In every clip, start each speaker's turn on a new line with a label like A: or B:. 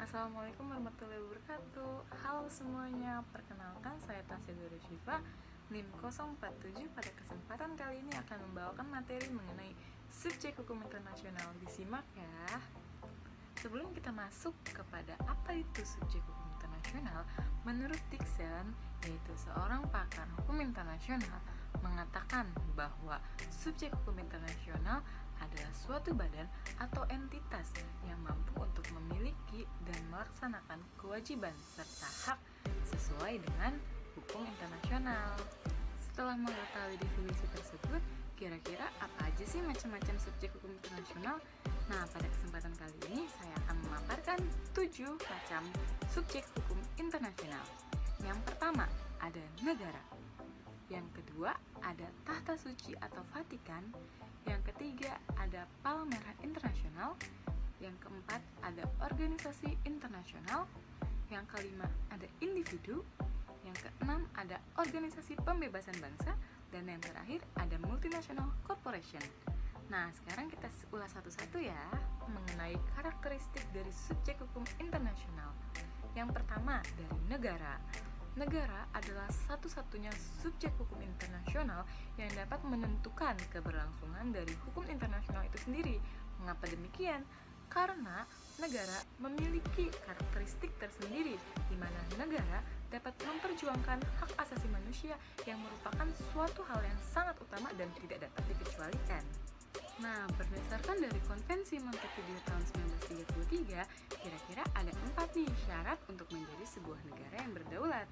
A: Assalamualaikum warahmatullahi wabarakatuh. Halo semuanya, perkenalkan saya Tasya Dora Syifa, NIM 047. Pada kesempatan kali ini akan membawakan materi mengenai subjek hukum internasional. Disimak ya. Sebelum kita masuk kepada apa itu subjek hukum internasional, menurut Dixon, yaitu seorang pakar hukum internasional, mengatakan bahwa subjek hukum internasional adalah suatu badan atau entitas yang mampu untuk memiliki dan melaksanakan kewajiban serta hak sesuai dengan hukum internasional. Setelah mengetahui definisi tersebut, kira-kira apa aja sih macam-macam subjek hukum internasional? Nah, pada kesempatan kali ini saya akan memaparkan 7 macam subjek hukum internasional. Yang pertama, ada negara. Yang kedua, ada Tahta Suci atau Vatikan. Yang ketiga, ada Palang Merah Internasional. Yang keempat, ada organisasi internasional. Yang kelima, ada individu. Yang keenam, ada organisasi pembebasan bangsa. Dan yang terakhir, ada multinational corporation. Nah, sekarang kita ulas satu-satu ya mengenai karakteristik dari subjek hukum internasional. Yang pertama, dari negara. Negara adalah satu-satunya subjek hukum internasional yang dapat menentukan keberlangsungan dari hukum internasional itu sendiri. Mengapa demikian? Karena negara memiliki karakteristik tersendiri, di mana negara dapat memperjuangkan hak asasi manusia yang merupakan suatu hal yang sangat utama dan tidak dapat dikecualikan. Nah, berdasarkan dari Konvensi Montevideo tahun 1933, kira-kira ada 4 nih syarat untuk menjadi sebuah negara yang berdaulat.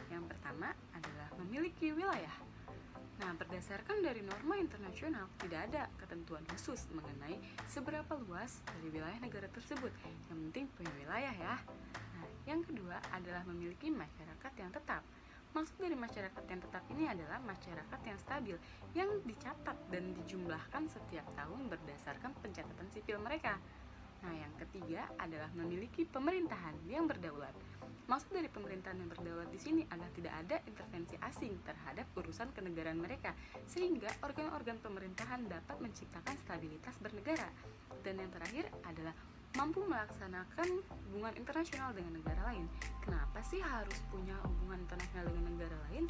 A: Yang pertama adalah memiliki wilayah. Nah, berdasarkan dari norma internasional, tidak ada ketentuan khusus mengenai seberapa luas dari wilayah negara tersebut. Yang penting punya wilayah ya. Nah, yang kedua adalah memiliki masyarakat yang tetap. Maksud dari masyarakat yang tetap ini adalah masyarakat yang stabil, yang dicatat dan dijumlahkan setiap tahun berdasarkan pencatatan sipil mereka. Nah, yang ketiga adalah memiliki pemerintahan yang berdaulat. Maksud dari pemerintahan yang berdaulat di sini adalah tidak ada intervensi asing terhadap urusan kenegaraan mereka, sehingga organ-organ pemerintahan dapat menciptakan stabilitas bernegara. Dan yang terakhir adalah mampu melaksanakan hubungan internasional dengan negara lain. Kenapa sih harus punya hubungan internasional dengan negara lain?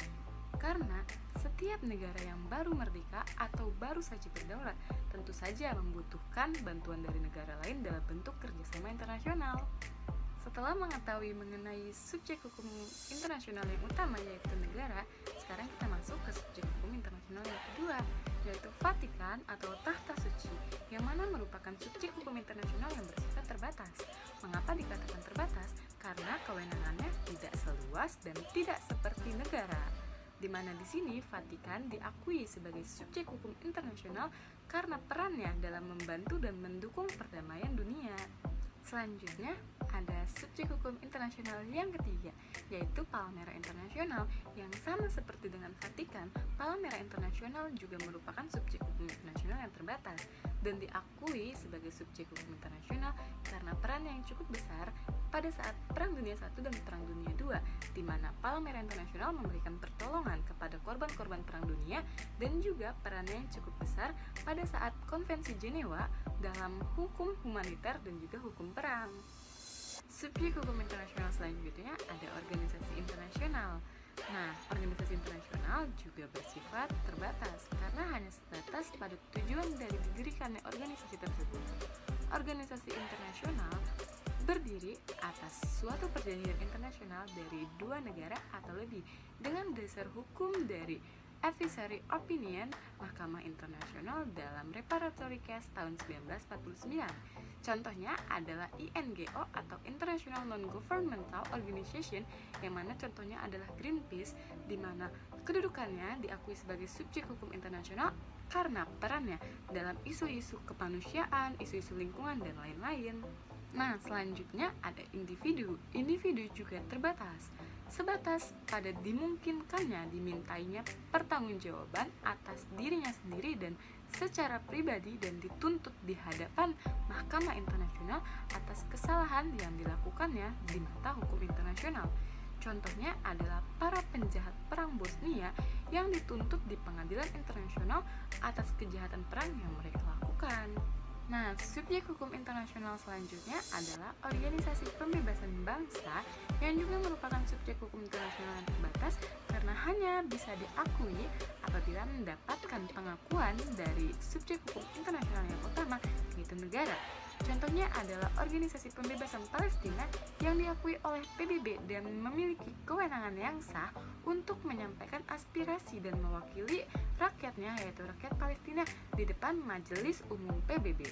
A: Karena setiap negara yang baru merdeka atau baru saja berdaulat tentu saja membutuhkan bantuan dari negara lain dalam bentuk kerjasama internasional. Setelah mengetahui mengenai subjek hukum internasional yang utama yaitu negara, sekarang kita masuk ke subjek hukum internasional yang kedua, yaitu Vatikan atau Tahta Suci, yang mana merupakan subjek hukum internasional yang bersifat terbatas. Mengapa dikatakan terbatas? Karena kewenangannya tidak seluas dan tidak seperti negara, di mana di sini Vatikan diakui sebagai subjek hukum internasional karena perannya dalam membantu dan mendukung perdamaian dunia. Selanjutnya ada subjek hukum internasional yang ketiga, yaitu Palang Merah Internasional, yang sama seperti dengan Vatikan. Palang Merah Internasional juga merupakan subjek hukum internasional yang terbatas dan diakui sebagai subjek hukum internasional karena peran yang cukup besar pada saat Perang Dunia I dan Perang Dunia II, di mana Palang Merah Internasional memberikan pertolongan kepada korban-korban Perang Dunia dan juga peran yang cukup besar pada saat Konvensi Jenewa dalam hukum humaniter dan juga hukum perang. Subjek hukum internasional selanjutnya ada organisasi internasional. Nah, organisasi internasional juga bersifat terbatas karena hanya sebatas pada tujuan dari didirikannya organisasi tersebut. Organisasi internasional berdiri atas suatu perjanjian internasional dari 2 negara atau lebih dengan dasar hukum dari Advisory Opinion Mahkamah Internasional dalam Reparatory Case tahun 1949. Contohnya adalah INGO atau International Non-Governmental Organization, yang mana contohnya adalah Greenpeace, di mana kedudukannya diakui sebagai subjek hukum internasional karena perannya dalam isu-isu kemanusiaan, isu-isu lingkungan, dan lain-lain. Nah, selanjutnya ada individu. Individu juga terbatas, sebatas pada dimungkinkannya dimintainya pertanggungjawaban atas dirinya sendiri dan secara pribadi dan dituntut di hadapan Mahkamah Internasional atas kesalahan yang dilakukannya di mata hukum internasional. Contohnya adalah para penjahat perang Bosnia yang dituntut di pengadilan internasional atas kejahatan perang yang mereka lakukan. Nah, subjek hukum internasional selanjutnya adalah Organisasi Pembebasan Bangsa yang juga merupakan subjek hukum internasional yang terbatas karena hanya bisa diakui apabila mendapatkan pengakuan dari subjek hukum internasional yang utama, yaitu negara. Contohnya adalah Organisasi Pembebasan Palestina yang diakui oleh PBB dan memiliki kewenangan yang sah untuk menyampaikan aspirasi dan mewakili rakyatnya, yaitu rakyat Palestina, di depan Majelis Umum PBB.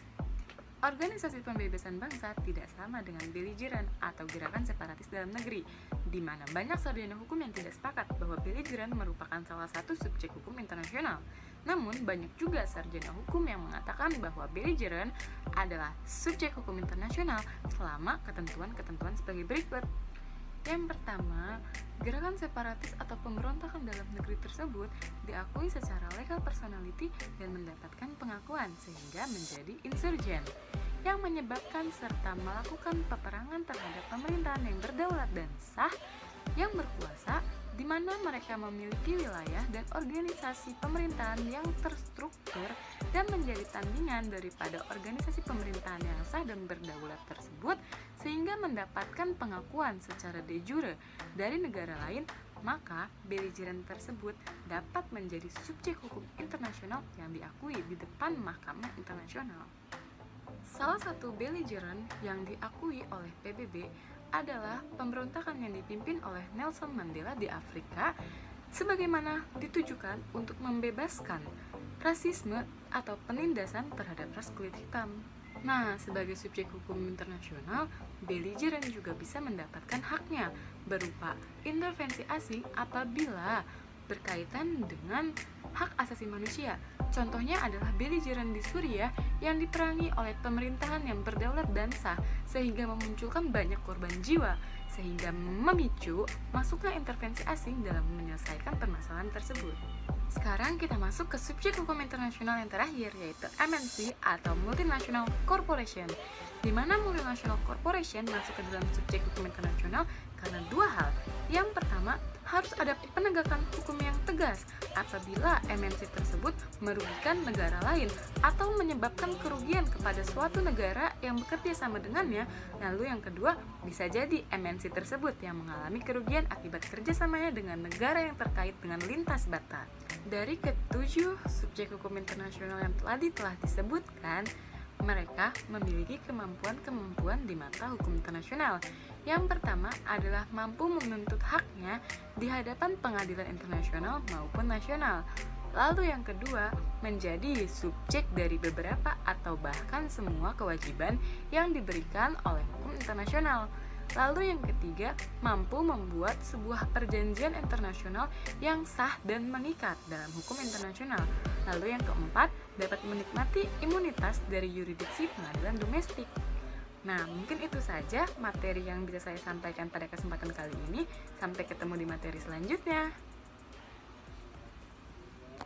A: Organisasi Pembebasan Bangsa tidak sama dengan beligeran atau gerakan separatis dalam negeri, di mana banyak sarjana hukum yang tidak sepakat bahwa beligeran merupakan salah satu subjek hukum internasional. Namun, banyak juga sarjana hukum yang mengatakan bahwa beligeran adalah subjek hukum internasional selama ketentuan-ketentuan sebagai berikut. Yang pertama, gerakan separatis atau pemberontakan dalam negeri tersebut diakui secara legal personality dan mendapatkan pengakuan sehingga menjadi insurgen yang menyebabkan serta melakukan peperangan terhadap pemerintahan yang berdaulat dan sah yang berkuasa, di mana mereka memiliki wilayah dan organisasi pemerintahan yang terstruktur dan menjadi tandingan daripada organisasi pemerintahan yang sah dan berdaulat tersebut, sehingga mendapatkan pengakuan secara de jure dari negara lain, maka beligeran tersebut dapat menjadi subjek hukum internasional yang diakui di depan Mahkamah Internasional. Salah satu beligeran yang diakui oleh PBB adalah pemberontakan yang dipimpin oleh Nelson Mandela di Afrika, sebagaimana ditujukan untuk membebaskan rasisme atau penindasan terhadap ras kulit hitam. Nah, sebagai subjek hukum internasional, beligeran juga bisa mendapatkan haknya berupa intervensi asing apabila berkaitan dengan hak asasi manusia. Contohnya adalah beligeran di Suriah yang diperangi oleh pemerintahan yang berdaulat dan sah sehingga memunculkan banyak korban jiwa, sehingga memicu masuknya intervensi asing dalam menyelesaikan permasalahan tersebut. Sekarang kita masuk ke subjek hukum internasional yang terakhir, yaitu MNC atau Multinational Corporation, di mana Multinational Corporation masuk ke dalam subjek hukum internasional karena dua hal. Yang pertama, harus ada penegakan hukum yang tegas apabila MNC tersebut merugikan negara lain atau menyebabkan kerugian kepada suatu negara yang bekerja sama dengannya. Lalu yang kedua, bisa jadi MNC tersebut yang mengalami kerugian akibat kerjasamanya dengan negara yang terkait dengan lintas batas. Dari ketujuh subjek hukum internasional yang telah disebutkan, mereka memiliki kemampuan-kemampuan di mata hukum internasional. Yang pertama adalah mampu menuntut haknya di hadapan pengadilan internasional maupun nasional. Lalu yang kedua, menjadi subjek dari beberapa atau bahkan semua kewajiban yang diberikan oleh hukum internasional. Lalu yang ketiga, mampu membuat sebuah perjanjian internasional yang sah dan mengikat dalam hukum internasional. Lalu yang keempat, dapat menikmati imunitas dari yurisdiksi pengadilan domestik. Nah, mungkin itu saja materi yang bisa saya sampaikan pada kesempatan kali ini. Sampai ketemu di materi selanjutnya.